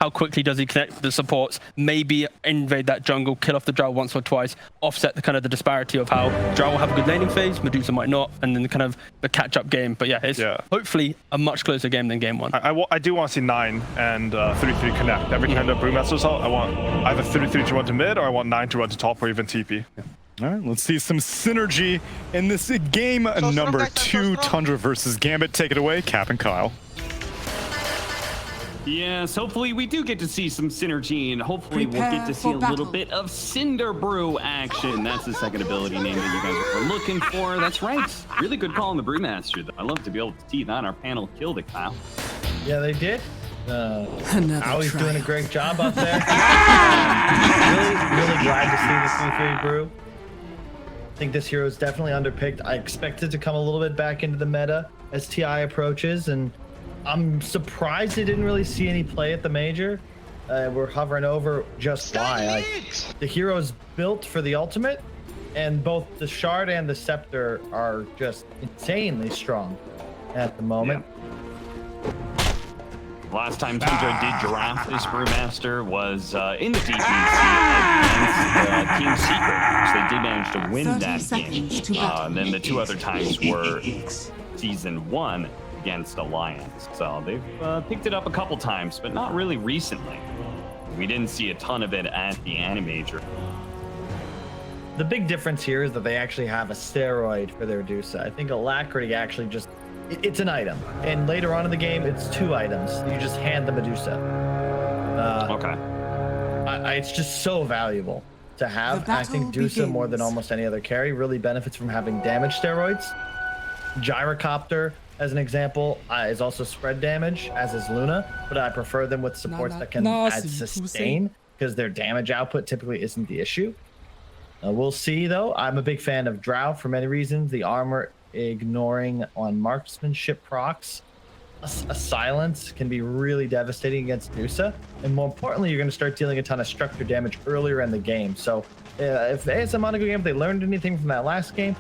How quickly does he connect with the supports? Maybe invade that jungle, kill off the Drow once or twice, offset the kind of the disparity of how Drow will have a good laning phase, Medusa might not, and then the kind of the catch-up game. But yeah, it's hopefully a much closer game than game one. I do want to see 9 and 3-3 connect. Every time the Brewmaster's out, I want either 3-3 to run to mid, or I want 9 to run to top, or even TP. All right, let's see some synergy in this game number 2, Tundra versus Gambit. Take it away, Cap and Kyle. Yes, hopefully we do get to see some synergy, and hopefully we'll get to see a little bit of Cinder Brew action. That's the second ability name that you guys were looking for. That's right. Really good call on the Brewmaster. I love to be able to see that. Our panel killed it, Kyle. Yeah, they did. Always doing a great job up there. Really glad to see the 3-3 Brew. I think this hero is definitely underpicked. I expect it to come a little bit back into the meta as TI approaches, and I'm surprised they didn't really see any play at the major. We're hovering over just why. Like, the hero's built for the ultimate, and both the Shard and the Scepter are just insanely strong at the moment. Yeah. Last time Tundra did draft this Brewmaster was in the DPC against Team Secret, which they did manage to win that game. And then the 2 other times were Season 1 against Alliance. So they've picked it up a couple times, but not really recently. We didn't see a ton of it at the Animajor. The big difference here is that they actually have a steroid for their Medusa. I think Alacrity actually just, it's an item. And later on in the game, it's 2 items. You just hand the Medusa. It's just so valuable to have. I think Medusa, more than almost any other carry, really benefits from having damage steroids. Gyrocopter, as an example, is also spread damage, as is Luna, but I prefer them with supports that can add sustain, because their damage output typically isn't the issue. We'll see, though. I'm a big fan of Drow for many reasons. The armor ignoring on marksmanship procs. A silence can be really devastating against Medusa, and more importantly, you're going to start dealing a ton of structure damage earlier in the game. So if ASM.GMB, if they learned anything from that last game,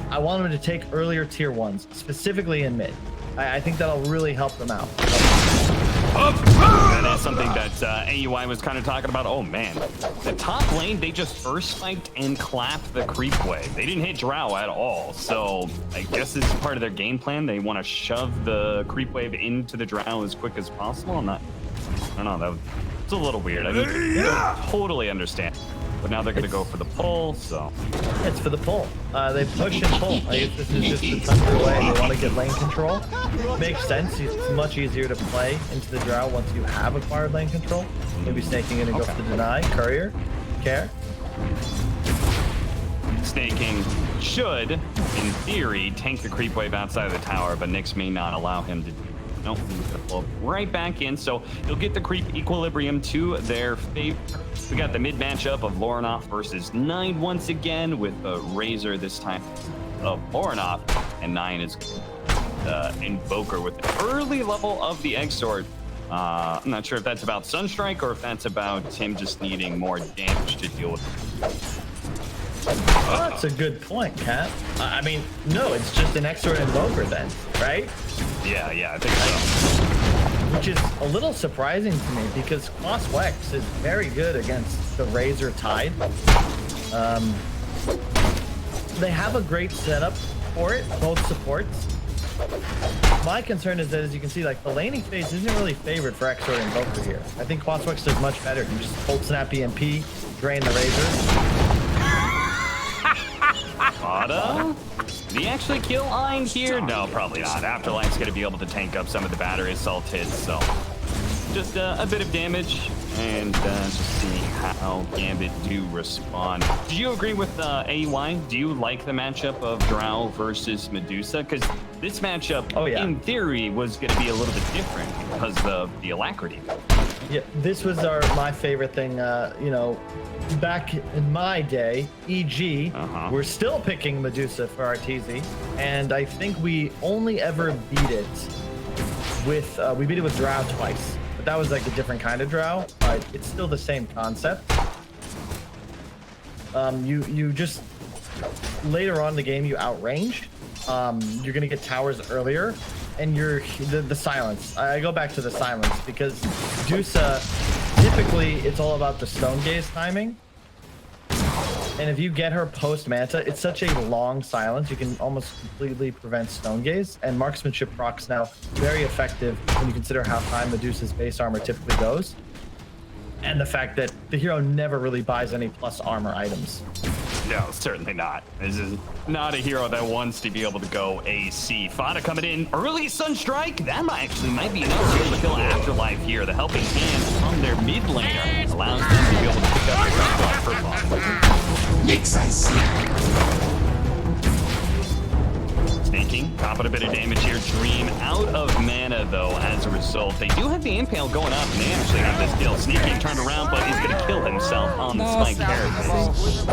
I want them to take earlier tier 1s, specifically in mid. I think that'll really help them out. That is something that AUI was kind of talking about. Oh man, the top lane, they just first spiked and clapped the creep wave. They didn't hit Drow at all. So I guess this is part of their game plan. They want to shove the creep wave into the Drow as quick as possible. I don't know, it's a little weird. I mean, totally understand. But now they're going to go for the pull, so. It's for the pull. They push and pull. I guess this is just the Tundra way. They want to get lane control. Makes sense. It's much easier to play into the Drow once you have acquired lane control. Maybe snaking in and go for the deny. Courier. Care. Snaking should, in theory, tank the creep wave outside of the tower, but Nyx may not allow him to. Nope, he's gonna pull right back in, so he'll get the creep equilibrium to their favor. We got the mid matchup of Lornoff versus 9 once again, with a Razor this time of Lornoff, and 9 is Invoker with an early level of the Egg Sword. I'm not sure if that's about Sunstrike or if that's about him just needing more damage to deal with. Well, that's a good point, Kat. I mean, no, it's just an X-Sword Invoker then, right? Yeah, I think so. Which is a little surprising to me because Wex is very good against the Razor Tide. They have a great setup for it, both supports. My concern is that, as you can see, like the laning phase isn't really favored for X-Sword Invoker here. I think Wex does much better. You just hold snap EMP, drain the Razor. Did he actually kill Ein here? No, probably not. Afterlife's going to be able to tank up some of the battery assault hits, so just a bit of damage, and just see how Gambit do respond. Do you agree with AUI? Do you like the matchup of Drow versus Medusa? Because this matchup, in theory, was going to be a little bit different because of the Alacrity. Yeah, this was my favorite thing. You know, back in my day, EG, we're still picking Medusa for RTZ, and I think we only ever beat it with we beat it with Drow twice, but that was like a different kind of Drow. But it's still the same concept. You just later on in the game you outrange. You're gonna get towers earlier. and the silence. I go back to the silence because Medusa, typically it's all about the stone gaze timing. And if you get her post Manta, it's such a long silence, you can almost completely prevent stone gaze. And marksmanship procs now very effective when you consider how high Medusa's base armor typically goes. And the fact that the hero never really buys any plus armor items. No, certainly not. This is not a hero that wants to be able to go AC. Fada coming in early Sunstrike. That might be enough to be able to kill Afterlife here. The helping hand from their mid laner allows them to be able to pick up the Afterlife for Snaking, copping a bit of damage here. Dream out of mana though as a result. They do have the impale going up and they actually have this kill. Snaking turned around but he's going to kill himself on the spike characters.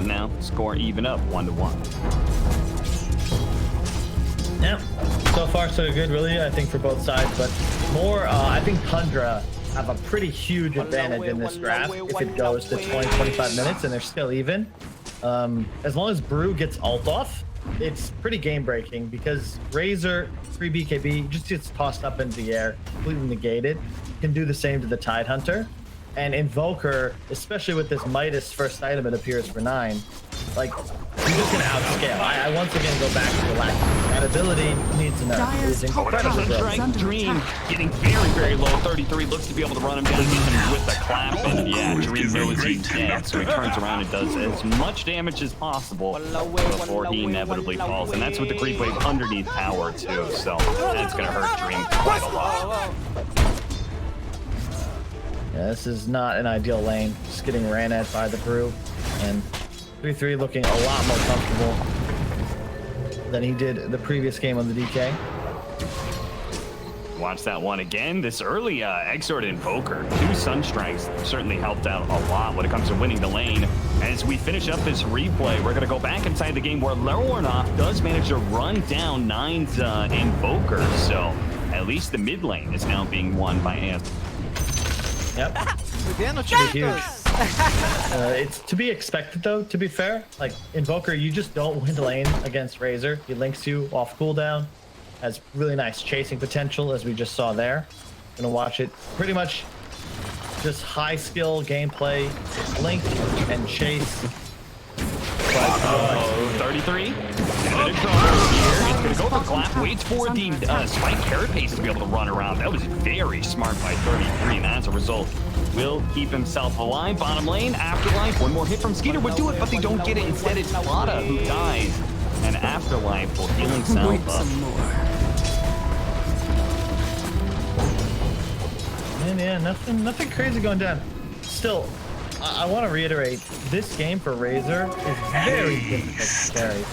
Now score even up 1-1. Yeah, so far so good really, I think for both sides, but more I think Tundra have a pretty huge advantage in this draft if it goes to 20-25 minutes and they're still even. As long as Brew gets ult off, it's pretty game breaking because Razor 3 BKB just gets tossed up into the air, completely negated. Can do the same to the Tide Hunter. And Invoker, especially with this Midas first item it appears for 9, like you're just gonna outscale. I once again go back to the lack. That ability needs to nerf. It's incredibly good. Dream getting very, very low. 33 looks to be able to run him down with the clap, and yeah, Dream knows he's dead, so he turns around and does as much damage as possible before he inevitably falls. And that's with the creep wave underneath tower too, so that's gonna hurt Dream quite a lot. Yeah, this is not an ideal lane. Just getting ran at by the Brew, and 3-3 looking a lot more comfortable than he did the previous game on the DK. Watch that one again. This early Exort Invoker, 2 Sunstrikes certainly helped out a lot when it comes to winning the lane. As we finish up this replay, we're going to go back inside the game where Lornoff does manage to run down 9's Invoker. So at least the mid lane is now being won by ASM. Yep. Huge. It's to be expected though, to be fair. Like Invoker, you just don't win the lane against Razor. He links you off cooldown. Has really nice chasing potential as we just saw there. Gonna watch it pretty much just high skill gameplay, link and chase. 33. It's gonna go for the clap, waits for the spike carapace to be able to run around. That was very smart by 33, and as a result, will keep himself alive. Bottom lane, Afterlife. One more hit from Skeeter would do it, but they don't get it. Instead, it's Fada who dies, and Afterlife will heal himself up. And yeah, nothing crazy going down. Still, I want to reiterate, this game for Razor is very difficult to carry.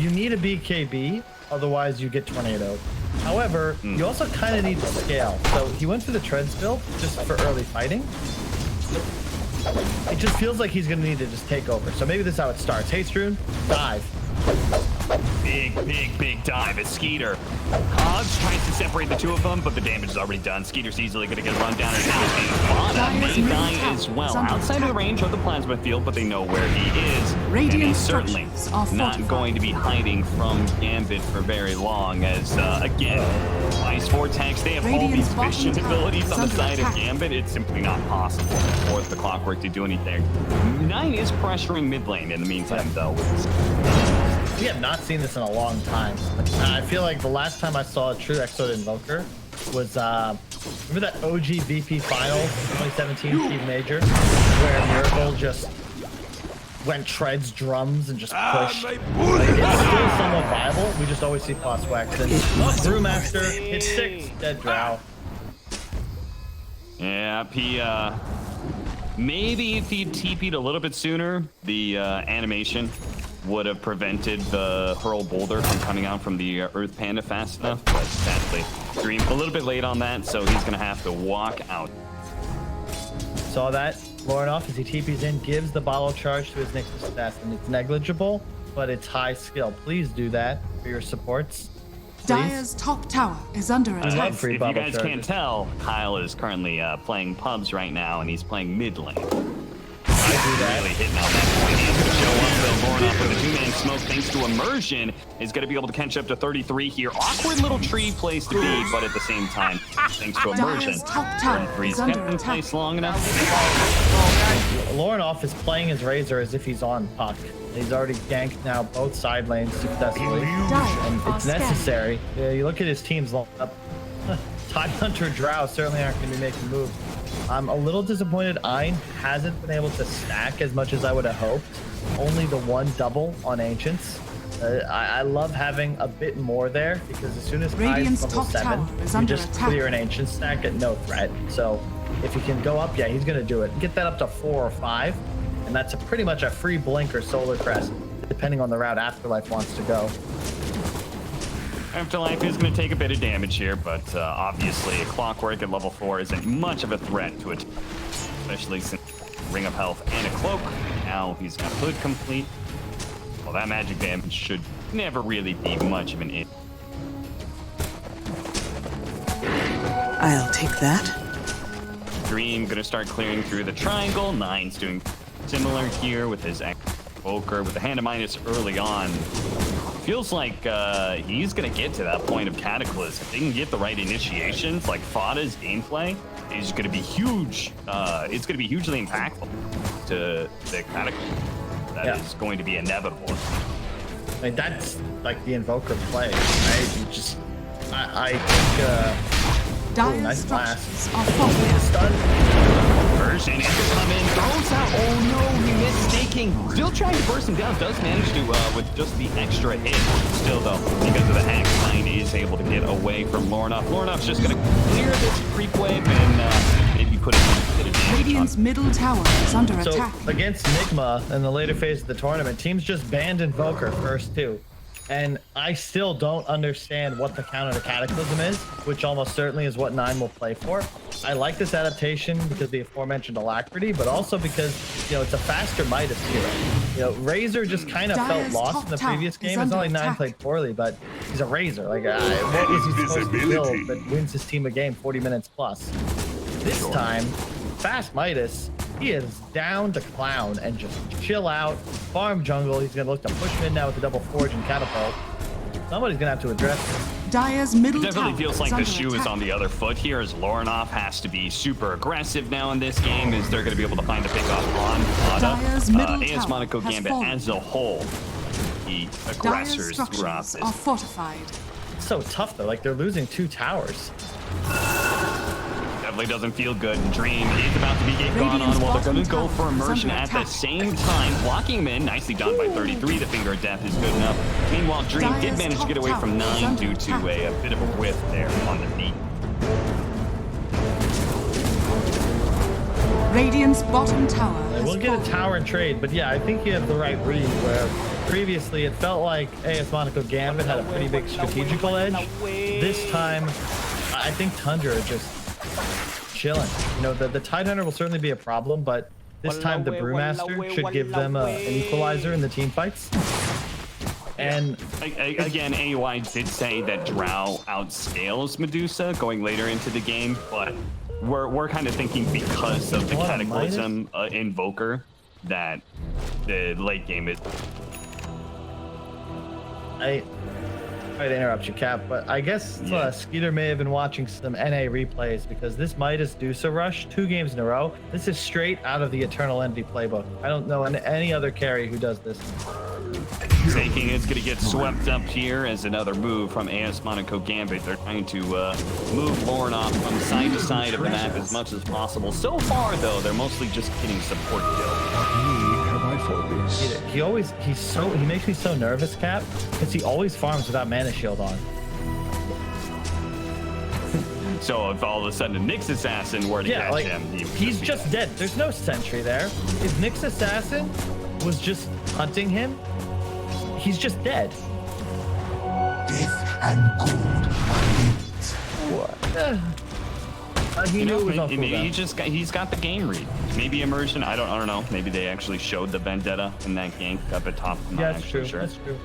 You need a BKB, otherwise you get tornadoed. However, you also kind of need to scale. So he went for the Treads build just for early fighting. It just feels like he's going to need to just take over. So maybe this is how it starts. Haste Rune, dive. Big dive at Skeeter. Hobbs tries to separate the two of them, but the damage is already done. Skeeter's easily going to get run down, and Fada may die as well. Outside of the range of the plasma field, but they know where he is. And he's certainly not going to be hiding from Gambit for very long, as, again, Ice Vortex, they have all these vision abilities on the side of Gambit. It's simply not possible for the Clockwork to do anything. 9 is pressuring mid lane in the meantime, though. We have not seen this in a long time. I feel like the last time I saw a true Exort Invoker was, remember that OG VP Finals 2017 Steve Major, where Miracle just went Treads drums and just pushed. It's still somewhat viable. We just always see plus wax. And Brewmaster hit 6, dead Drow. Yeah, he, maybe if he TP'd a little bit sooner, the animation would have prevented the Hurl Boulder from coming out from the Earth Panda fast enough, but sadly, Dream a little bit late on that, so he's gonna have to walk out. Saw that. Lornoff, as he TP's in, gives the bottle charge to his Nexus assassin. It's negligible, but it's high skill. Please do that for your supports. Dire's top tower is under attack. If you guys can't tell, Kyle is currently playing pubs right now, and he's playing mid lane. really hitting on that point. He's going to show up, though. Voronoff with a 2-man smoke thanks to immersion is going to be able to catch up to 33 here. Awkward little tree place to be, but at the same time, thanks to immersion, 33's kept in place long enough. Voronoff is playing his Razor as if he's on puck. He's already ganked now both side lanes successfully, and it's necessary. Yeah, you look at his team's lineup. Tidehunter, Drow certainly aren't going to be making moves. I'm a little disappointed Ein hasn't been able to stack as much as I would have hoped. Only the one double on Ancients. I love having a bit more there because as soon as Ein's level 7, you just clear an Ancient stack at no threat. So if he can go up, yeah, he's going to do it. Get that up to 4 or 5, and that's pretty much a free blink or Solar Crest, depending on the route Afterlife wants to go. Afterlife is going to take a bit of damage here, but obviously a Clockwork at level 4 isn't much of a threat to it, especially since Ring of Health and a Cloak. Now he's got Hood complete. Well, that magic damage should never really be much of an issue. I'll take that. Dream going to start clearing through the triangle. Nine's doing similar here with his Invoker with the Hand of Midas early on. Feels like he's going to get to that point of Cataclysm. If they can get the right initiations, like Fada's gameplay is going to be huge. It's going to be hugely impactful to the Cataclysm. That is going to be inevitable. I mean, that's like the Invoker play, right? You just, I think, nice blast. Version is to come in, throws out. Oh no, he missed staking. Still trying to burst him down. Does manage to with just the extra hit. Still though, because of the hack, Nine is able to get away from Voronoff. Voronoff's just gonna clear this creep wave and maybe put it in a bit of damage. Radiant's middle tower is under attack. So against Nigma in the later phase of the tournament, teams just banned Invoker first 2. And I still don't understand what the counter to Cataclysm is, which almost certainly is what Nine will play for. I like this adaptation because of the aforementioned alacrity, but also because, you know, it's a faster Midas hero. You know, Razor just kind of felt lost in the previous game. It's not like Nine played poorly, but he's a Razor. Like, what is he supposed to build that wins his team a game 40 minutes plus? This time, fast Midas, he is down to clown and just chill out, farm jungle. He's going to look to push mid now with the double forge and catapult. Somebody's going to have to address this. Dire's middle tower. It definitely feels like the shoe is on the other foot here as Voronoff has to be super aggressive now in this game as they're going to be able to find a pickoff on Fada. AS.GMB as a whole, the aggressors throughout this. Are fortified. It's so tough though, like they're losing 2 towers. Definitely doesn't feel good. Dream is about to be gone on while they're going to go for immersion at the same time. Blocking him in, nicely done by 33. The Finger of Death is good enough. Meanwhile, Dream did manage to get away from 9 due to a bit of a whiff there on the beat. Radiant's bottom tower. We'll get a tower and trade, but yeah, I think you have the right read where previously it felt like AS.GMB had a pretty big strategical edge. This time, I think Tundra just chilling. You know, the Tidehunter will certainly be a problem, but this time the Brewmaster should give them an equalizer in the team fights. And again, AUI did say that Drow outscales Medusa going later into the game, but we're kind of thinking because of the Cataclysm Invoker that the late game is. Sorry to interrupt you, Cap, but I guess Skeeter may have been watching some NA replays because this Midas Dusa rush 2 games in a row. This is straight out of the Eternal Envy playbook. I don't know any other carry who does this. Taking is going to get swept up here as another move from AS.GMB. They're trying to move Voronoff from side to side of the map as much as possible. So far, though, they're mostly just getting support kills. He makes me so nervous, Cap, because he always farms without mana shield on. So if all of a sudden Nyx Assassin were to catch him, he's just dead. There's no sentry there. If Nyx Assassin was just hunting him, he's just dead. Death and gold. What? He knew it was on cooldown. He's got the game read. Maybe immersion. I don't know. Maybe they actually showed the vendetta in that gank up at top. I'm not that's true. Sure. That's true.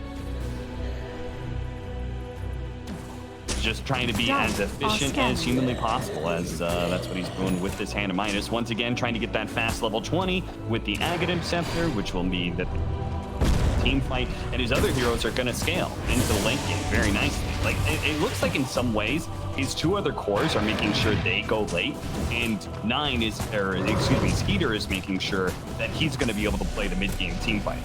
just trying to be as efficient as humanly possible, as that's what he's doing with this Hand of Midas. Once again, trying to get that fast level 20 with the Aghanim Scepter, which will mean that the team fight and his other heroes are going to scale into the late game very nicely. Like, it looks like in some ways, his two other cores are making sure they go late, and Skeeter is making sure that he's going to be able to play the mid-game team fight.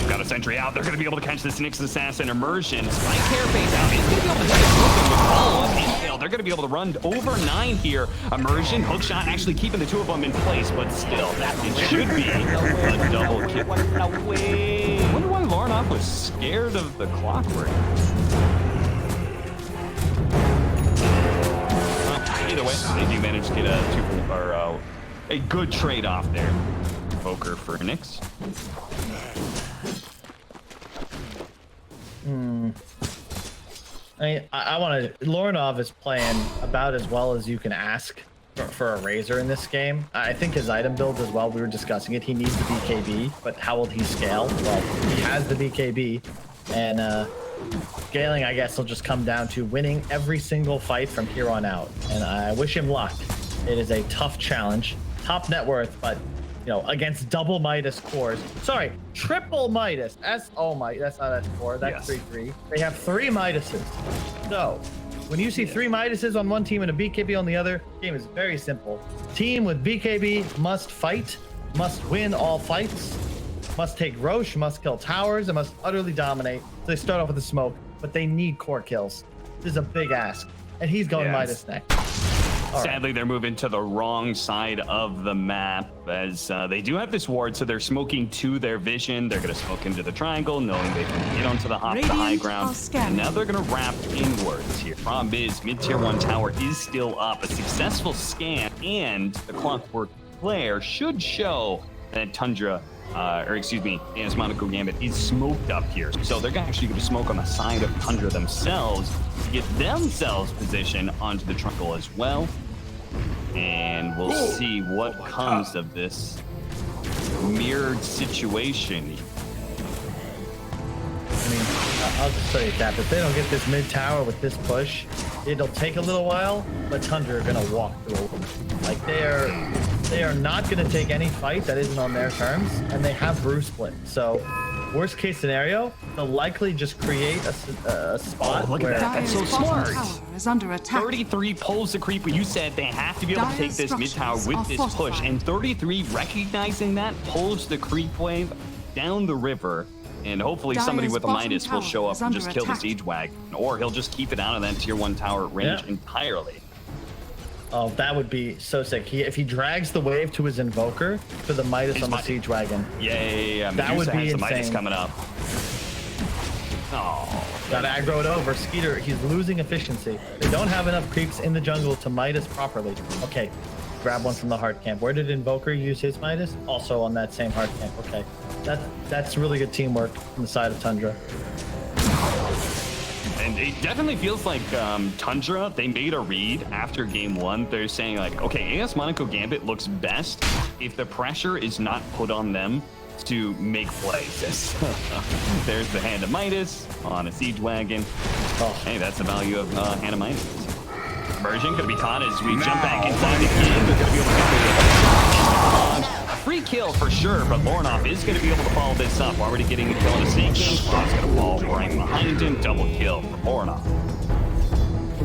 Got a sentry out. They're going to be able to catch this Nyx Assassin immersion. Spike Carapace out. He's going to be able to take a with follow-up infill. They're going to be able to run over 9 here. Immersion, hookshot, actually keeping the two of them in place, but still, it should be a double kill. No way. I wonder why Lornoff was scared of the clockwork. Either way, they do manage to get a good trade-off there. Invoker for Nyx. I want to. Lorinov is playing about as well as you can ask for a Razor in this game. I think his item build as well, we were discussing it, he needs the BKB, but how will he scale? Well, he has the BKB, and scaling, I guess, will just come down to winning every single fight from here on out. And I wish him luck. It is a tough challenge. Top net worth, but you know, against double Midas cores. Sorry, triple Midas. Oh my, that's not S4, that's 3-3. They have 3 Midases. So, when you see 3 Midases on one team and a BKB on the other, the game is very simple. Team with BKB must fight, must win all fights, must take Roche, must kill towers, and must utterly dominate. So they start off with the smoke, but they need core kills. This is a big ask. And he's going Midas next. Sadly, they're moving to the wrong side of the map, as they do have this ward, so they're smoking to their vision. They're going to smoke into the triangle, knowing they can get onto the high ground. And now they're going to wrap inwards here. Problem is, mid-tier 1 tower is still up. A successful scan, and the clockwork flare should show that Tundra, ASM.GMB Gambit is smoked up here. So they're actually going to smoke on the side of Tundra themselves to get themselves positioned onto the triangle as well. And we'll see what comes of this mirrored situation. I mean, I'll just tell you, Cap, if they don't get this mid tower with this push, it'll take a little while, but Tundra are gonna walk through. Like, they are not gonna take any fight that isn't on their terms, and they have Brew Split. So, worst case scenario, they'll likely just create a spot look where at that. That's so smart. Is under attack. 33 pulls the creep, but you said they have to be able to take this mid tower with this push, and 33 recognizing that pulls the creep wave down the river. And hopefully somebody with a Midas will show up and just kill the siege wagon, or he'll just keep it out of that tier 1 tower range entirely. Oh, that would be so sick. If he drags the wave to his Invoker for the Midas on the siege wagon. Yeah. That would be the insane. Midas coming up. Oh. Gotta aggro it over. Skeeter, he's losing efficiency. They don't have enough creeps in the jungle to Midas properly. Okay, grab one from the hard camp. Where did Invoker use his Midas? Also on that same hard camp. Okay, that's really good teamwork from the side of Tundra. And it definitely feels like Tundra, they made a read after game 1. They're saying like, okay, ASM.GMB looks best if the pressure is not put on them to make plays. There's the Hand of Midas on a siege wagon. Oh. Hey, that's the value of Hand of Midas. Immersion could be caught as we jump back inside the game. They're going to be able to get a free kill for sure, but Lornoff is going to be able to follow this up. Already getting a kill on a Sea King. Claw's going to fall right behind him. Double kill for Lornoff.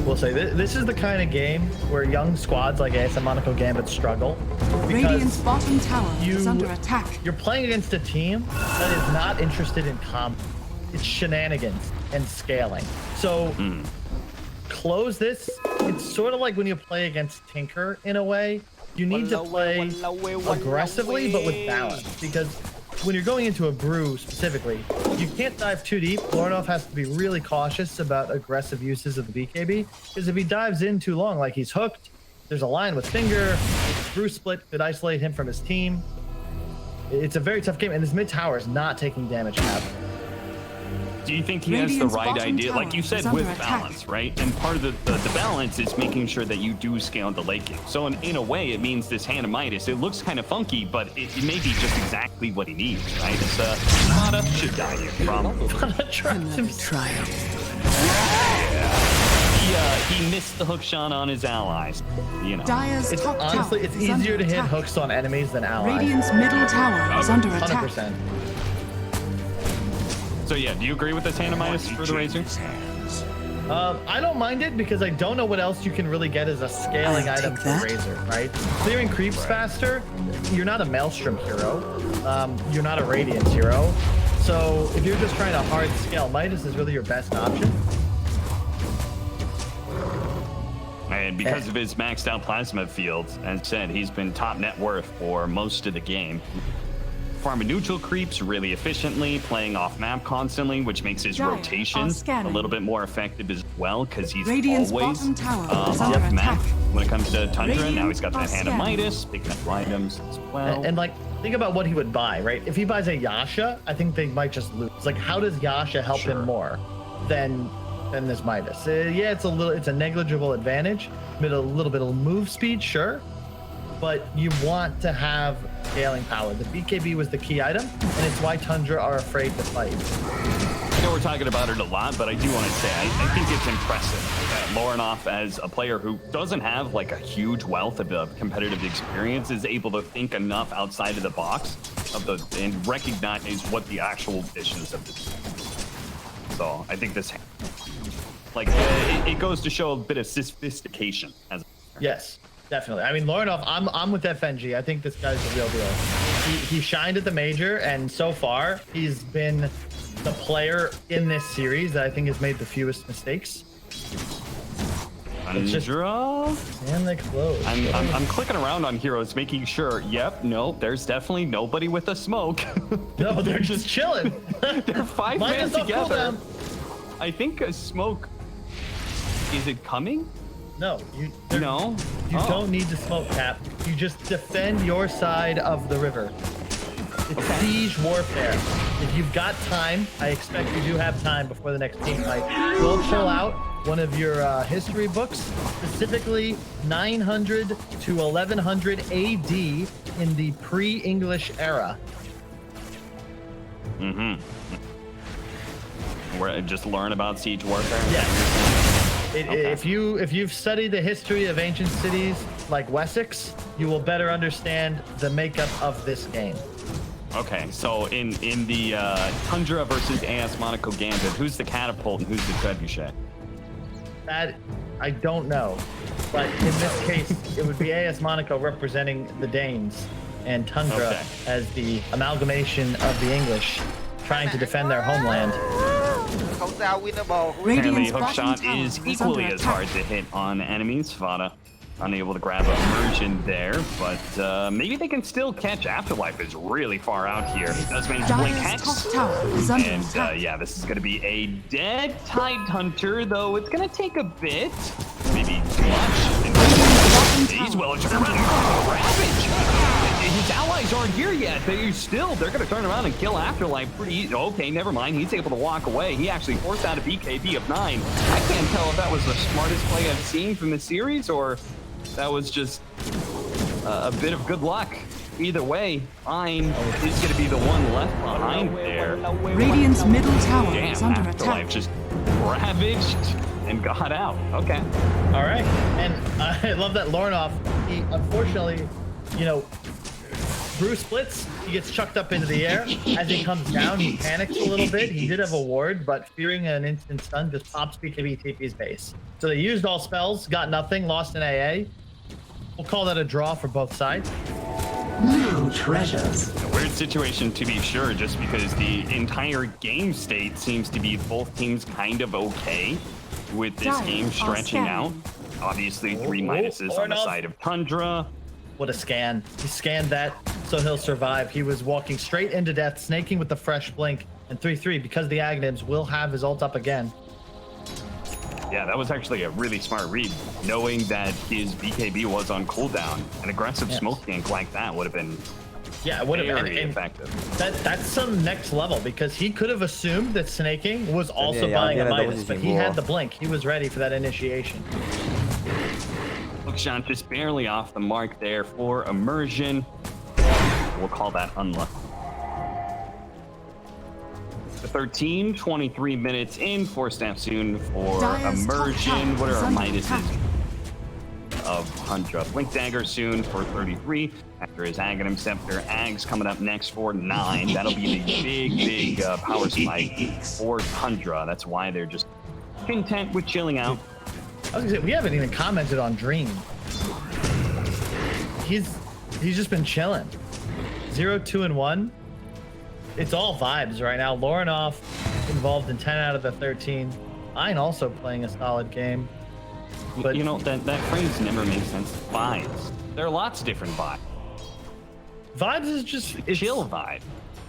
We'll say this is the kind of game where young squads like ASM.GMB struggle. Radiant's bottom tower is under attack. You're playing against a team that is not interested in combat. It's shenanigans and scaling. So close this. It's sort of like when you play against Tinker in a way. You need to play aggressively, but with balance. Because when you're going into a brew specifically, you can't dive too deep. Lornoff has to be really cautious about aggressive uses of the BKB. Because if he dives in too long, like he's hooked, there's a line with Finger, Brew Split could isolate him from his team. It's a very tough game, and this mid tower is not taking damage. Do you think he has the Radiant's right bottom idea? Like you tower said, is under with attack. balance, right? And part of the balance is making sure that you do scale the late game. So in a way, it means this Hand of Midas, it looks kind of funky, but it may be just exactly what he needs, right? It's Nada should die here from. Another trial. He missed the hook shot on his allies, you know. Dire's It's top honestly, tower it's is easier under to hit attack. hooks on enemies than allies. Radiant's middle tower is under attack. 100%. So yeah, do you agree with this Hand of Midas for the Razor? I don't mind it because I don't know what else you can really get as a scaling I'll item take for that. Razor, right? Clearing creeps faster. You're not a Maelstrom hero. You're not a Radiance hero. So if you're just trying to hard scale, Midas is really your best option. And because of his maxed out plasma fields, as said, he's been top net worth for most of the game. Farming neutral creeps really efficiently, playing off map constantly, which makes his Dire rotation are a scanning. little bit more effective as well, because he's Radiant's always bottom tower is off under map attack. when it comes to Tundra. Now he's got that Radiant Hand of are Midas, picking up items as well. And like, think about what he would buy, right? If he buys a Yasha, I think they might just lose. Like, how does Yasha help him more than this Midas? Yeah, it's a negligible advantage, with a little bit of move speed, sure, but you want to have scaling power. The BKB was the key item, and it's why Tundra are afraid to fight. I know we're talking about it a lot, but I do want to say I think it's impressive that Lorinoff, as a player who doesn't have like a huge wealth of competitive experience, is able to think enough outside of the box and recognize what the actual visions of this. So I think this, like, it goes to show a bit of sophistication as. Yes, definitely. I mean, Lorinoff, I'm with FNG. I think this guy's the real deal. He shined at the major, and so far he's been the player in this series that I think has made the fewest mistakes. Tundra? And they close. I'm clicking around on heroes, making sure. Yep, no, there's definitely nobody with a smoke. No, they're just chilling. They're 5 Mine men is off together. cooldown. I think a smoke. Is it coming? No, you don't need to smoke, Cap. You just defend your side of the river. It's siege warfare. If you've got time, I expect you do have time before the next team fight. Go pull out one of your history books, specifically 900 to 1100 AD in the pre-English era. Where just learn about siege warfare. Yes. Okay. If you've studied the history of ancient cities like Wessex, you will better understand the makeup of this game. Okay, so in the Tundra versus AS.GMB, who's the catapult and who's the trebuchet? That I don't know, but in this case, it would be AS Monaco representing the Danes, and Tundra as the amalgamation of the English, trying to defend their homeland. Apparently, Radiant's hook bottom shot tower is is equally under as attack. hard to hit on enemies. Vada unable to grab a immersion there, but maybe they can still catch. Afterlife is really far out here. He does manage to blink Dire's top Hex. tower is under And attack. yeah, this is going to be a dead Tide Hunter, though it's going to take a bit, maybe too much. He's well Ravage. His allies aren't here yet. They're going to turn around and kill Afterlife pretty easy. Okay, never mind. He's able to walk away. He actually forced out a BKB of 9. I can't tell if that was the smartest play I've seen from the series or that was just a bit of good luck. Either way, fine. Is going to be the one left behind there. Radiant's middle tower Damn, is under Afterlife attack. just ravaged and got out. Okay. All right, and I love that Lorinoff, he unfortunately, Brew splits, he gets chucked up into the air. As he comes down, he panics a little bit. He did have a ward, but fearing an instant stun, just pops BKB TP's base. So they used all spells, got nothing, lost an AA. We'll call that a draw for both sides. New treasures. A weird situation to be sure, just because the entire game state seems to be both teams kind of okay with this Dire game are stretching out. scanning. Obviously, 3 minuses on the side of Tundra. What a scan. He scanned that, so he'll survive. He was walking straight into death, snaking with the fresh blink, and 3-3, because the Agnibs will have his ult up again. Yeah, that was actually a really smart read, knowing that his BKB was on cooldown. An aggressive Yes. smoke gank like that would have been Yeah, it would have very been effective. That's some next level because he could have assumed that Snaking was also buying a Midas, but he had the blink. He was ready for that initiation. Hookshot just barely off the mark there for immersion. We'll call that unlucky. The 13, 23 minutes in, 4 snaps soon for Dyer's immersion. What are our under minuses attack. of Tundra? Blink Dagger soon for 33. After his Aghanim Scepter, Ag's coming up next for 9. That'll be the big power spike for Tundra. That's why they're just content with chilling out. I was gonna say, we haven't even commented on Dream. He's just been chilling. 0, 2, and 1. It's all vibes right now. Lorenoff involved in 10 out of the 13. Ein also playing a solid game. But You know, that phrase never makes sense. Vibes. There are lots of different vibes. vibes is just it's, Chill vibe.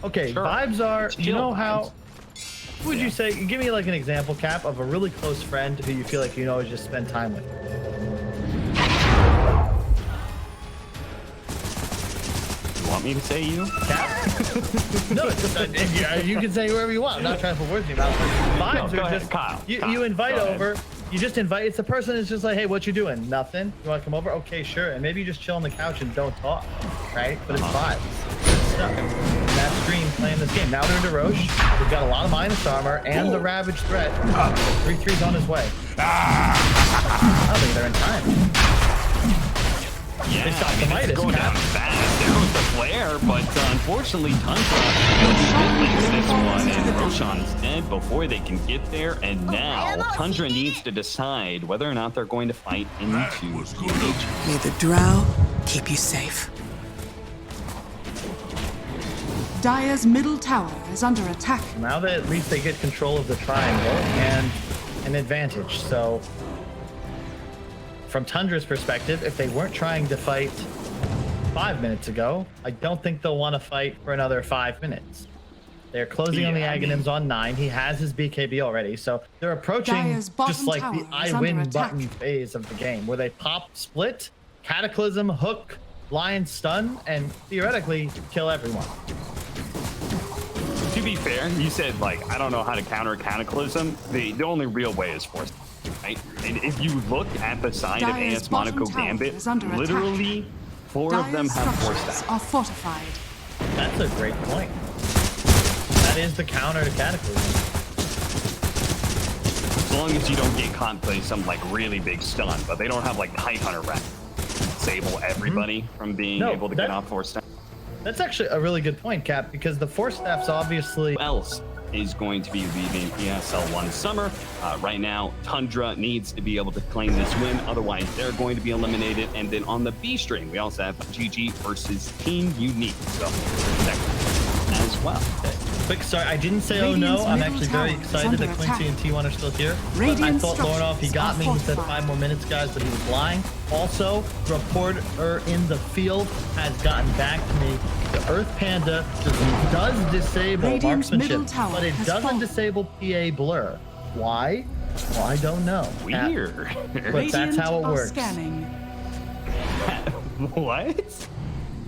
Okay, Sure. vibes are. It's You chill know vibes. how? Who would you say? Give me like an example, Cap, of a really close friend who you feel like you always just spend time with. You want me to say you? Cap? No, you can say whoever you want. I'm not trying to put words in your mouth. But vibes go are ahead, just Kyle. you Kyle, invite go ahead. over. You just invite. It's the person that's just like, hey, what you doing? Nothing. You want to come over? Okay, sure. And maybe you just chill on the couch and don't talk, right? But it's vibes. It's stuff. That stream playing this game. Now they're into Roche. We've got a lot of minus armor and the Ravage threat. 3-3's on his way. I think they're in time. Yeah, They stopped the it's Midas, going Cap. down fast. There goes the flare, but unfortunately, Tundra links this one, and Roshan's dead before they can get there. And now Tundra needs to decide whether or not they're going to fight into PH. May the Drow keep you safe. Dyer's middle tower is under attack. Now that at least they get control of the triangle and an advantage. So from Tundra's perspective, if they weren't trying to fight 5 minutes ago, I don't think they'll want to fight for another 5 minutes. They're closing on the Aghanims on 9. He has his BKB already, so they're approaching Dyer's bottom just like the tower I is under win attack. button phase of the game, where they pop, split, Cataclysm, hook, Lion stun, and theoretically kill everyone. To be fair, you said, like, I don't know how to counter Cataclysm. The only real way is force, right? And if you look at the side of Dyer's AS bottom Monaco tower Gambit, is under attack. literally 4 of them Dyer's have force structures staff. are fortified. That's a great point. That is the counter to Cataclysm. As long as you don't get caught by some like really big stun, but they don't have like Kite Hunter wreck. Disable everybody from being No, able to get that- off force staff. That's actually a really good point, Cap, because the Force Staff's obviously... Who else is going to be leaving ESL1 Summer? Right now, Tundra needs to be able to claim this win, otherwise they're going to be eliminated. And then on the B string, we also have GG versus Team Unique. So, that as well. Quick, sorry, I didn't say oh no. I'm actually very excited that Quincy and T1 are still here. But I Radiant thought Lorenoff, he got me. He said structures are 5 more minutes, guys, but he was lying. Also, reporter in the field has gotten back to me. The Earth Panda does disable Radiant's middle marksmanship, tower but it has doesn't fallen. disable PA blur. Why? Well, I don't know. Weird. But that's how it Radiant are works. Scanning. What?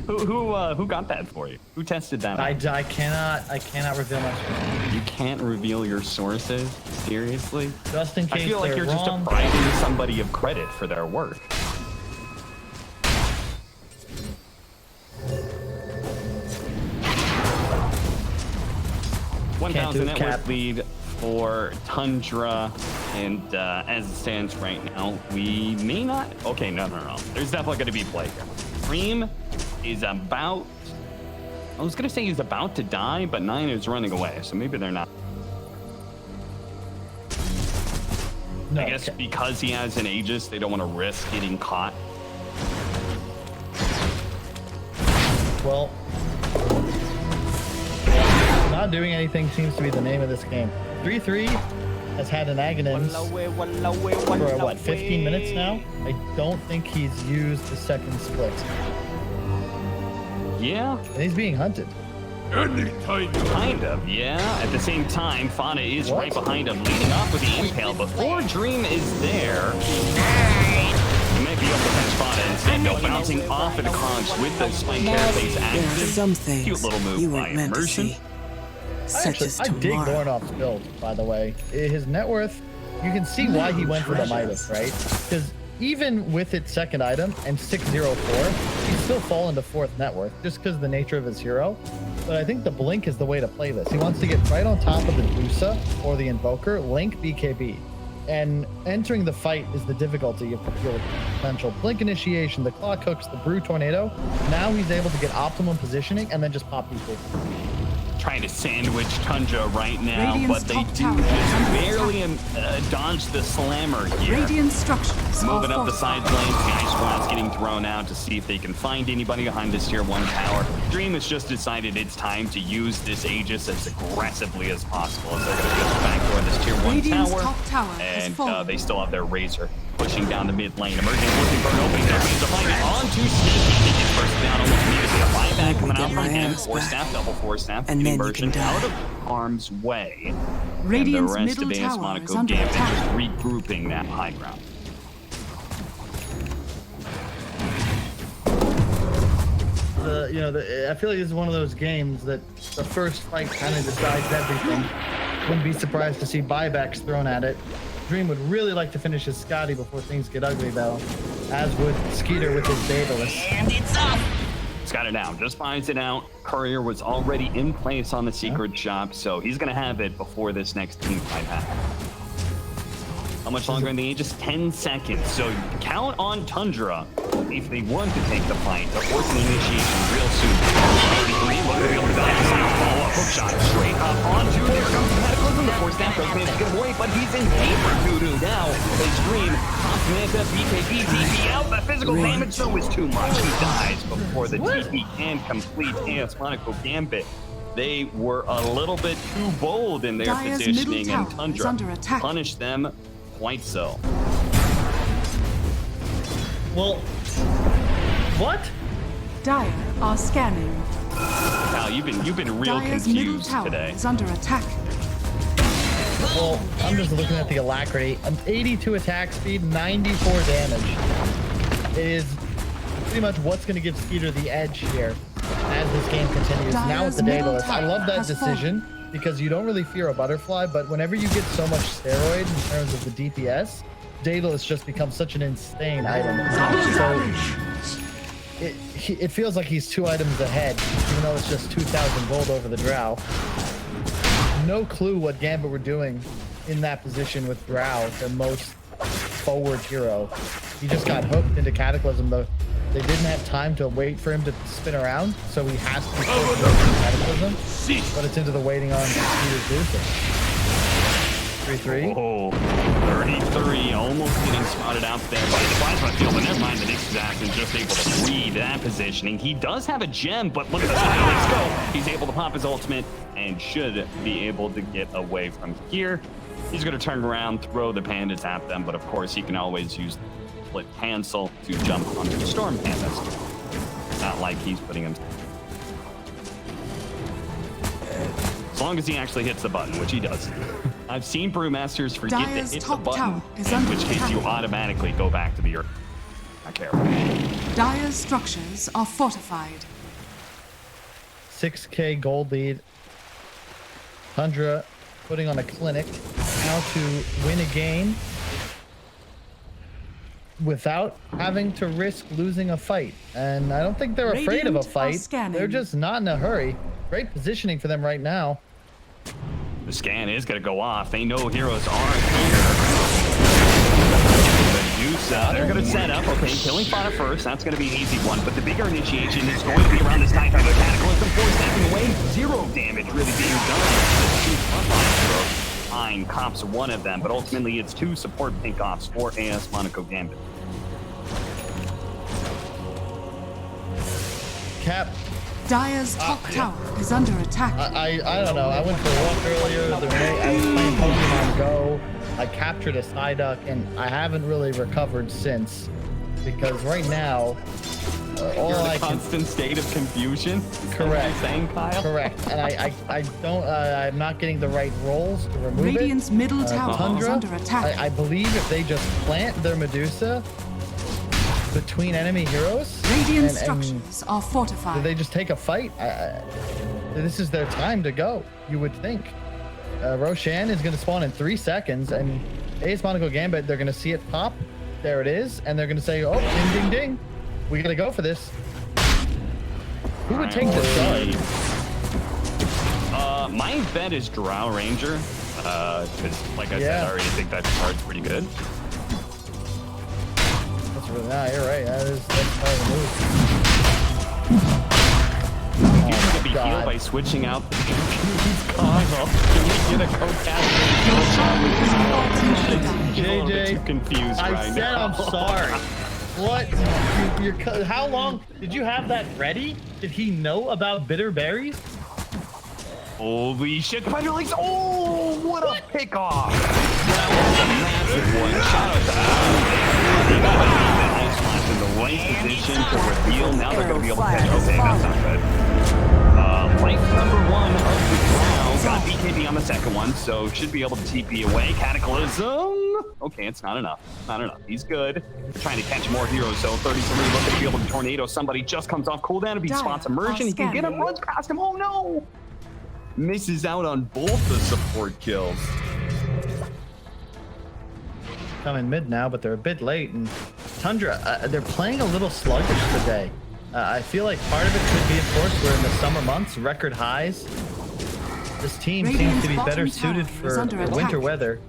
Who got that for you? Who tested that? I cannot reveal my source. You can't reveal your sources? Seriously? Just in case I feel like they're you're just wrong. depriving somebody of credit for their work. Can't do 1,000 it, net Cap. worth lead for Tundra, and as it stands right now, we may not. Okay, no. There's definitely going to be play here. Cream is about. I was going to say he's about to die, but 9 is running away, so maybe they're not. No, I guess okay. because he has an Aegis, they don't want to risk getting caught. Well, not doing anything seems to be the name of this game. 3-3 has had an Aghanims for what, 15 minutes now? I don't think he's used the second split. Yeah, And he's being hunted. kind of, yeah. At the same time, Fauna is What? right behind him, leading off with the Impale. Before Dream is there, Mix be able to finish spot it. Instead, no, bouncing off into Krongs with the spike carapace action. There's some things Cute little move you by weren't meant to Immersion. see. Such as I dig tomorrow. Lornoff's build, by the way. His net worth, you can see why he went for the Midas, right? Because even with its second item and 604, he'd still fall into 4th net worth just because of the nature of his hero. But I think the Blink is the way to play this. He wants to get right on top of the Medusa or the Invoker, Link BKB. And entering the fight is the difficulty. You have to deal with potential Blink initiation, the Clock Hooks, the Brew Tornado. Now he's able to get optimum positioning and then just pop people. Trying to sandwich Tundra right now, Radiant's but they top do tower just is under barely dodge the slammer here. Radiant structures Moving are up the fortified. side lane, Sky Squad's getting thrown out to see if they can find anybody behind this tier 1 tower. Dream has just decided it's time to use this Aegis as aggressively as possible. As they're going to just backdoor this tier 1 Radiant's tower. top tower has And fallen. they still have their Razor pushing down the mid lane. Emerging, looking for an opening. There means a fight onto Sneaky. He gets first down, almost immediately. A buyback coming out Get from my him. ass 4 back. staff, double 4 staff. And then you Immersion can die. out of harm's way. Radiant's And the rest of middle AS tower is Monaco under Gambit attack. just regrouping that high ground. I feel like this is one of those games that the first fight kind of decides everything. Wouldn't be surprised to see buybacks thrown at it. Dream would really like to finish his Scotty before things get ugly, though, as would Skeeter with his Daedalus. And it's up! He's got it down, just finds it out. Courier was already in place on the secret shop, so he's gonna have it before this next team fight happens. How much longer in the Aegis? 10 seconds. So count on Tundra if they want to take the fight to force an initiation real soon. 33, look at the follow-up hook shot straight up onto. There comes the Cataclysm. The force snap does manage to get away, but he's in paper doo-doo now. His Dream, Manta, BKB, TP out. The physical damage though is too much. He dies before the TP can complete AS Monaco Gambit. They were a little bit too bold in their Dire's middle positioning, and tower is Tundra under attack. punished them quite so. Well, what? Dire are scanning. Cal, you've been real Dire's middle confused tower today. is under attack. Well, I'm just looking at the alacrity. 82 attack speed, 94 damage. It is pretty much what's going to give Skeeter the edge here as this game continues. Now with the Dire's Daedalus, I middle love that has decision because you don't really fear a butterfly, but whenever you get so much steroid in terms of the DPS, Daedalus just becomes such an insane item. So it feels like he's 2 items ahead, even though it's just 2,000 gold over the Drow. No clue what Gambit were doing in that position with Drow, their most forward hero. He just got hooked into Cataclysm, though. They didn't have time to wait for him to spin around, so he has to be forced into Cataclysm, but it's into the waiting on Peter's Luther. 3-3. Oh, 33, almost getting spotted out there by the plasma field, but never mind, the Nyx assassin just able to read that positioning. He does have a gem, but look at the let's go. He's able to pop his ultimate and should be able to get away from here. He's going to turn around, throw the pandas at them, but of course he can always use split cancel to jump onto the storm pandas. It's not like he's putting him. As long as he actually hits the button, which he does. I've seen Brewmasters forget Dire's to hit the top button, tower is in under which case attack. you automatically go back to the earth. I care. Dire's structures are fortified. 6k gold lead. Tundra putting on a clinic how to win a game without having to risk losing a fight. And I don't think they're afraid of a Radiant are fight. scanning. They're just not in a hurry. Great positioning for them right now. The scan is going to go off. They know heroes are here. Medusa, they're going to set up. Okay, killing Fodder first. That's going to be an easy one. But the bigger initiation is going to be around this time. The Cataclysm, 4 snapping away. 0 damage really being done. The 2 frontline heroes. Fine, cops one of them. But ultimately, it's 2 support pink-offs for AS Monaco Gambit. Cap, Dire's top tower is under attack. I don't know. I went for a walk earlier. I was playing Pokemon Go. I captured a Psyduck, and I haven't really recovered since. Because right now, all You're in I a can... constant state of confusion. Correct. Is that what you're saying, Kyle? Correct. And I don't, I'm not getting the right rolls to remove Radiant's it. middle tower is Tundra, under attack. I believe if they just plant their Medusa, between enemy heroes. Radiant structures are fortified. Do they just take a fight? This is their time to go, you would think. Roshan is going to spawn in 3 seconds, and ASM.GMB, they're going to see it pop. There it is, and they're going to say, oh, ding, ding, ding. We got to go for this. Who would take this guard? My bet is Drow Ranger, because like I said, I already think that card's pretty good. That's really, you're right. That's part of the move. You can be healed by switching out the Cosmo. Can we get a co-cast? JJ, too confused I right said now. I'm sorry. What? How long did you have that ready? Did he know about bitter berries? Holy shit, Spider Legs! Oh, what a pickoff! That was a massive one. Shout out to in the right position to reveal. Now they're going to be able to catch. Okay, that's not good. Life number 1 of the Drow got BKB on the second one, so should be able to TP away. Cataclysm. Okay, it's not enough. Not enough. He's good. They're trying to catch more heroes, so 33 looking to be able to tornado somebody. Just comes off cooldown. If he spots immersion, he can get him, runs past him. Oh no! Misses out on both the support kills. Coming mid now, but they're a bit late. And Tundra, they're playing a little sluggish today. I feel like part of it could be, of course, we're in the summer months, record highs. This team seems to be better suited for winter weather.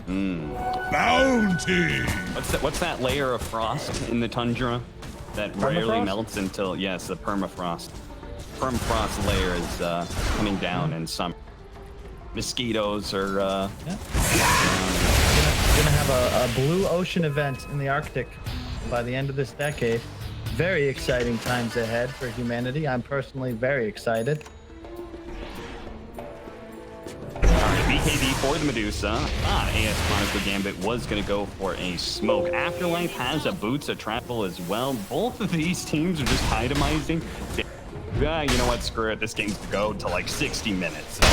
Bounty! What's that layer of frost in the Tundra that rarely melts until, yes, the permafrost. Permafrost layer is coming down in summer. Mosquitoes are gonna have a blue ocean event in the Arctic by the end of this decade. Very exciting times ahead for humanity. I'm personally very excited. BKB for the Medusa. ASM.GMB was going to go for a smoke. Afterlife has a boots, a travel as well. Both of these teams are just itemizing. Yeah, you know what? Screw it. This game's to go to like 60 minutes. So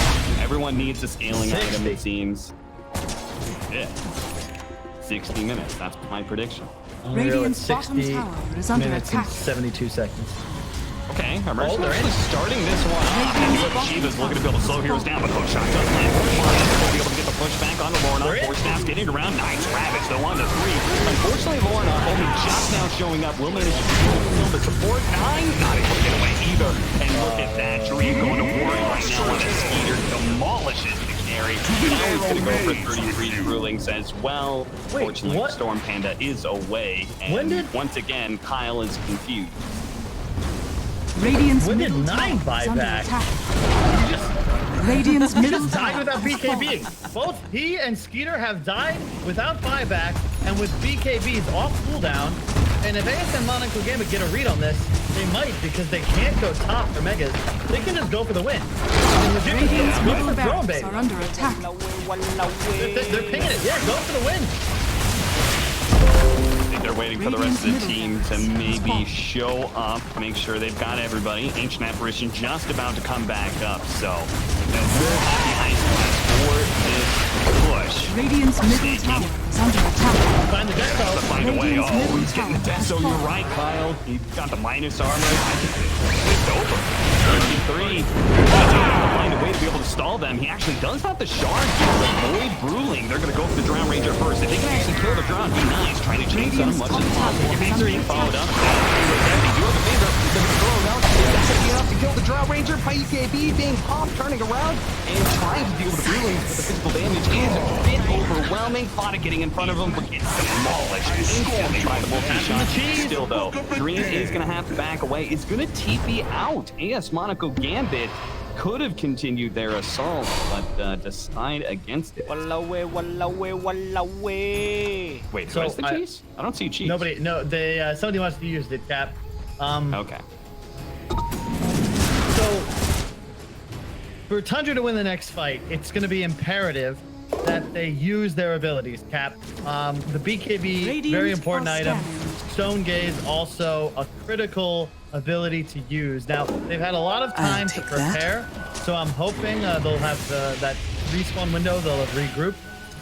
everyone needs a scaling item, it seems. Yeah. 60 minutes. That's my prediction. Radiant's bottom tower is under attack. 72 seconds. Okay, Immersion, they're actually starting this one off. And Shiva's looking to be able to slow heroes down, but hook shot does land. We'll be able to get the push back onto Lorna. Force Snap's getting around. Nice Ravage, though, on the 3. Unfortunately, Lorna only just now showing up. Will manage to kill the support. 9, not able to get away either. And look at that. Dream going to war right now on a Skeeter. Demolishes the carry. Now he's going to go for 33 rulings as well. Fortunately, Storm Panda is away. And once again, Kyle is confused. Radiant's when did middle 9 buy back? Radiant's middle died without BKB. Both he and Skeeter have died without buyback and with BKBs off cooldown. And if ASM.GMB get a read on this, they might, because they can't go top for Megas. They can just go for the win. Radiant's middle barracks are under attack. They're pinging it. Yeah, go for the win. They're waiting for the rest of the team to maybe show up, make sure they've got everybody. Ancient Apparition just about to come back up, so we'll have the ice class for this push. Radiant's middle tower is under attack. Find the death zone. Find a way. Oh, he's getting the death zone. You're right, Kyle. He's got the minus armor. It's over. 33. Find a way to be able to stall them. He actually does have the shard to avoid Bruling. They're going to go for the Drow Ranger first. If they can actually kill the Drow, be nice. Trying to chase them as much as possible. Phaser being followed up. They do have a Phaser. They're going to throw it out. That's going to be enough to kill the Drow Ranger. BKB being popped, turning around, and trying to deal with the Bruling. But the physical damage is a bit overwhelming. Plata getting in front of him, but gets demolished instantly by the multi-shot. Still, though, Dream is going to have to back away. It's going to TP out. ASM.GMB could have continued their assault, but decide against it. Wait, so where's the cheese? I don't see cheese. Somebody wants to use the Cap. Okay. So, for Tundra to win the next fight, it's going to be imperative that they use their abilities, Cap. The BKB, very important item. Stone Gaze, also a critical ability to use. Now, they've had a lot of time to prepare, so I'm hoping they'll have that respawn window, they'll have regrouped.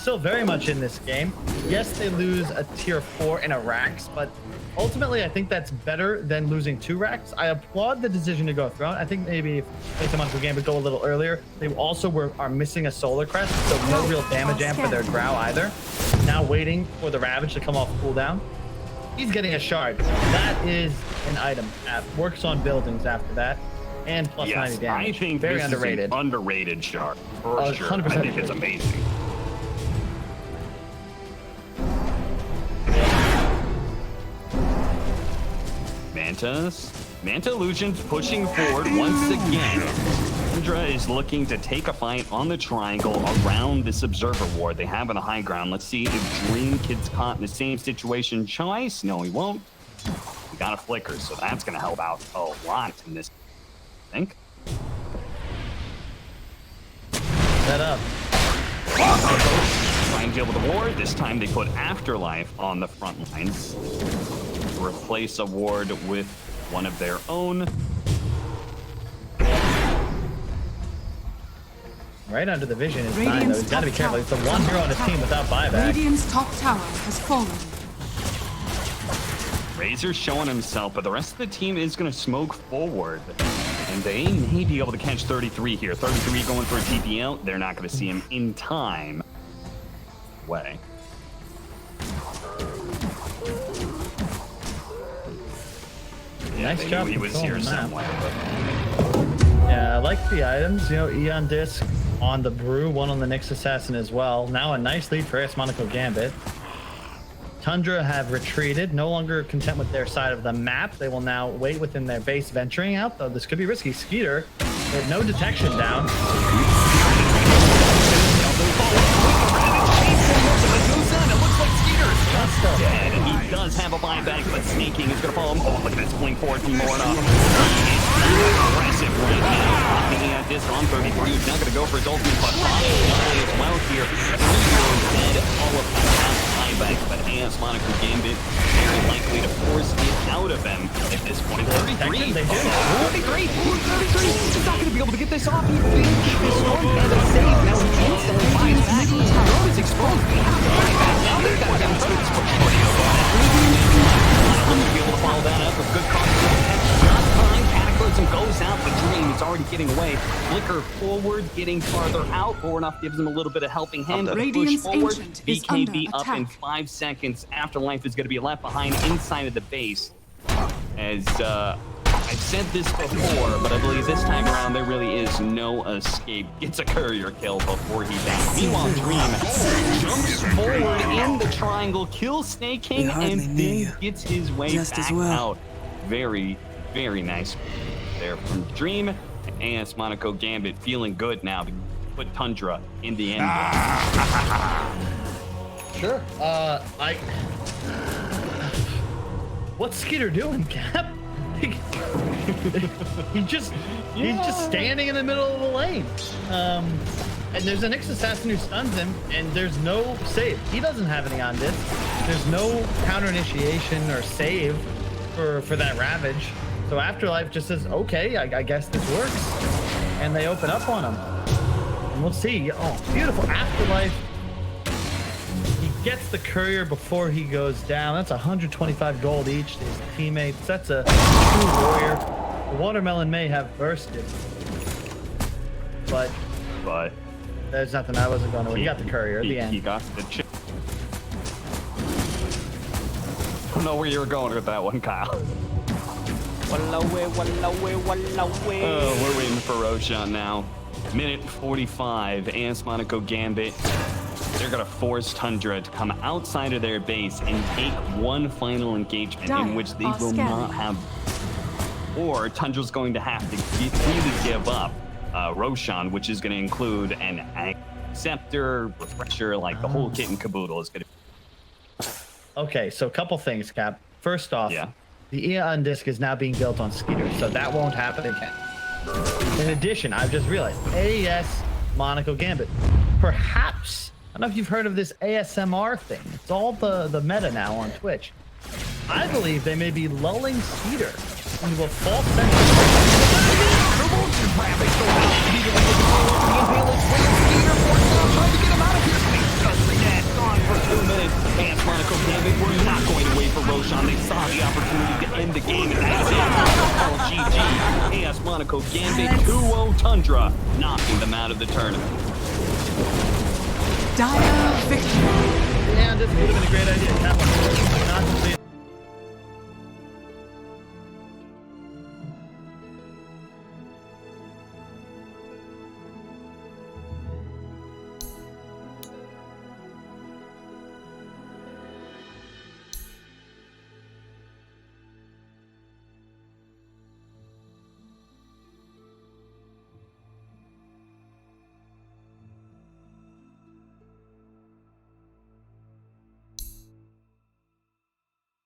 still very much in this game. Yes, they lose a tier 4 in a Rax, but ultimately I think that's better than losing 2 Rax. I applaud the decision to go Throne. I think maybe if ASM game would go a little earlier. They also are missing a Solar Crest, so no real damage amp for their Drow either. Now waiting for the Ravage to come off cooldown. He's getting a shard. That is an item. Works on buildings after that. And plus 90 damage. I think very this underrated. is an underrated shard. For sure. 100% I think it's amazing. Manta Illusion's pushing forward once again. Tundra is looking to take a fight on the triangle around this observer ward they have on the high ground. Let's see if Dream gets caught in the same situation twice. No, he won't. We got a flicker, so that's going to help out a lot in this, I think. Set up. Trying to deal with the ward. This time they put Afterlife on the front lines. Replace a ward with one of their own. Right under the vision is fine, though. He's got to be careful. He's the one hero on his team without buyback. Radiant's top tower has fallen. Razor's showing himself, but the rest of the team is going to smoke forward. And they may be able to catch 33 here. 33 going for a TP out. They're not going to see him in time. Way. Yeah, Nice job. he was here somewhere. Yeah, I like the items. You know, Eon Disc on the Brew, one on the Nyx Assassin as well. Now a nice lead for AS.GMB. Tundra have retreated, no longer content with their side of the map. They will now wait within their base, venturing out, though this could be risky. Skeeter, with no detection down. Dead, and he does have a buyback, but sneaking is going to follow him. Oh, look at this, pulling forward more enough. Aggressive right now. Picking at this on 33. He's not going to go for his ultimate, but as well here. Dead, all of them have buybacks, but AS.GMB very likely to force it out of him at this point. 33. 33. He's not going to be able to get this off. He finished this one and a save. Now he instantly buys back. Drow is exposed. We have to buy back. Now they've got to get him to be able to follow that up with good cost. Just time, Cataclysm goes out, but Dream is already getting away. Flicker forward, getting farther out. Forward enough gives him a little bit of helping hand. Push forward. BKB up in 5 seconds. Afterlife is going to be left behind inside of the base. As I've said this before, but I believe this time around there really is no escape. Gets a courier kill before he dies. Meanwhile, Dream jumps forward in the triangle, kills Snake King, and then gets his way back out. Very, very nice there from Dream. And AS.GMB feeling good now to put Tundra in the end. Sure. What's Skeeter doing, Cap? he's just standing in the middle of the lane. And there's a Nyx Assassin who stuns him, and there's no save. He doesn't have any on this. There's no counter initiation or save for that Ravage. So Afterlife just says, okay, I guess this works. And they open up on him. And we'll see. Oh, beautiful. Afterlife. He gets the courier before he goes down. That's 125 gold each to his teammates. That's a true warrior. The Watermelon may have bursted. But there's nothing I wasn't going to win. He got the courier at the end. He got the chip. I don't know where you were going with that one, Kyle. Oh, we're waiting for Roshan now. Minute 45, AS.GMB. They're going to force Tundra to come outside of their base and take one final engagement in which they will not have. Or Tundra's going to have to either give up Roshan, which is going to include an Scepter, Refresher, like the whole kit and caboodle is going to. Okay, so a couple things, Cap. First off, the Eon Disc is now being built on Skeeter, so that won't happen again. In addition, I've just realized, AS.GMB. Perhaps, I don't know if you've heard of this ASMR thing. It's all the meta now on Twitch. I believe they may be lulling Skeeter into a false sense of Gambit were not going to wait for Roshan. They saw the opportunity to end the game, and that's it. LGG, AS Monaco, Gambit, 2-0 Tundra, knocking them out of the tournament. Dire victory. Yeah, this would have been a great idea.